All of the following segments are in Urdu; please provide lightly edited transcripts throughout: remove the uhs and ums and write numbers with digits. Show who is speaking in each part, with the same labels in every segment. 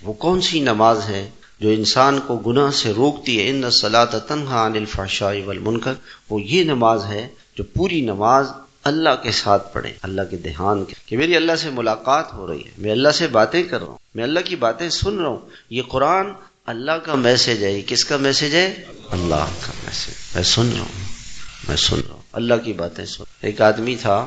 Speaker 1: وہ کون سی نماز ہے جو انسان کو گناہ سے روکتی ہے؟ ان الصلاۃ تنہی عن الفحشاء والمنکر، وہ یہ نماز ہے جو پوری نماز اللہ کے ساتھ پڑھے، اللہ کے دھیان کے، کہ میری اللہ سے ملاقات ہو رہی ہے، میں اللہ سے باتیں کر رہا ہوں، میں اللہ کی باتیں سن رہا ہوں۔ یہ قرآن اللہ کا میسج ہے۔ کس کا میسج ہے؟ اللہ کا میسج۔ میں سن رہا ہوں، میں سن رہا ہوں اللہ کی باتیں سن۔ ایک آدمی تھا،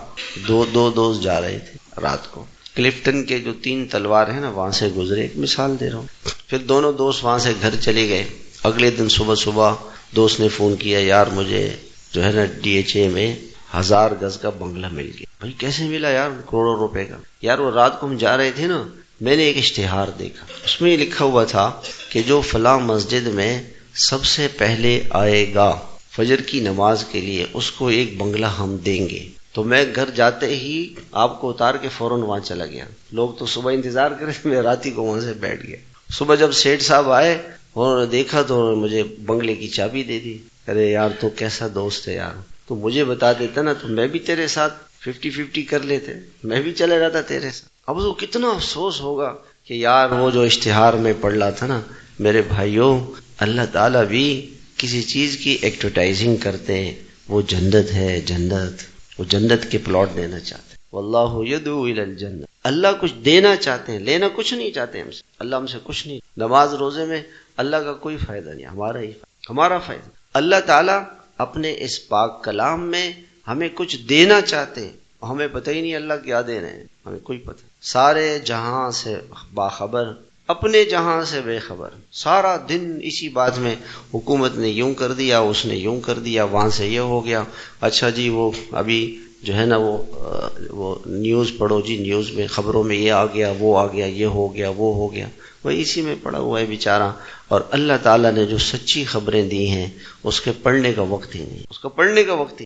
Speaker 1: دو دوست جا رہے تھے رات کو، کلفٹن کے جو 3 تلوار ہیں نا وہاں سے گزرے، ایک مثال دے رہا ہوں۔ پھر دونوں دوست وہاں سے گھر چلے گئے۔ اگلے دن صبح دوست نے فون کیا، یار مجھے جو ہے نا DHA میں 1000 گز کا بنگلہ مل گیا۔ بھائی کیسے ملا یار؟ کروڑوں روپے کا۔ یار وہ رات کو ہم جا رہے تھے نا، میں نے ایک اشتہار دیکھا، اس میں یہ لکھا ہوا تھا کہ جو فلاں مسجد میں سب سے پہلے آئے گا فجر کی نماز کے لیے، اس کو ایک بنگلہ ہم دیں گے۔ تو میں گھر جاتے ہی آپ کو اتار کے فوراً وہاں چلا گیا۔ لوگ تو صبح انتظار کرے، میں رات ہی کو وہاں سے بیٹھ گیا۔ صبح جب سیٹھ صاحب آئے، انہوں نے دیکھا تو مجھے بنگلے کی چابی دے دی۔ ارے یار تو کیسا دوست ہے یار، تو مجھے بتا دیتا نا تو میں بھی تیرے ساتھ 50-50 کر لیتے، میں بھی چلا جاتا تیرے ساتھ۔ اب تو کتنا افسوس ہوگا کہ یار وہ جو اشتہار میں پڑھ رہا تھا نا، میرے بھائیوں اللہ تعالیٰ بھی کسی چیز کی ایڈورٹائزنگ کرتے ہیں، وہ جنت ہے، جنت، وہ جنت کے پلاٹ دینا چاہتے ہیں۔ واللہ یدعو الی الجنہ، اللہ کچھ دینا چاہتے ہیں، لینا کچھ نہیں چاہتے ہم سے، اللہ ہم سے کچھ نہیں۔ نماز روزے میں اللہ کا کوئی فائدہ نہیں، ہمارا فائدہ۔ اللہ تعالیٰ اپنے اس پاک کلام میں ہمیں کچھ دینا چاہتے ہیں، ہمیں پتہ ہی نہیں اللہ کیا دے رہے ہیں، ہمیں کوئی پتہ۔ سارے جہاں سے باخبر، اپنے جہاں سے بے خبر، سارا دن اسی بات میں، حکومت نے یوں کر دیا، اس نے یوں کر دیا، وہاں سے یہ ہو گیا، اچھا جی وہ ابھی جو ہے نا وہ نیوز پڑھو جی، نیوز میں خبروں میں یہ آ گیا، وہ آ گیا، یہ ہو گیا، وہ ہو گیا، وہی اسی میں پڑا ہوا ہے بیچارہ۔ اور اللہ تعالیٰ نے جو سچی خبریں دی ہیں اس کے پڑھنے کا وقت ہی نہیں، اس کا پڑھنے کا وقت ہی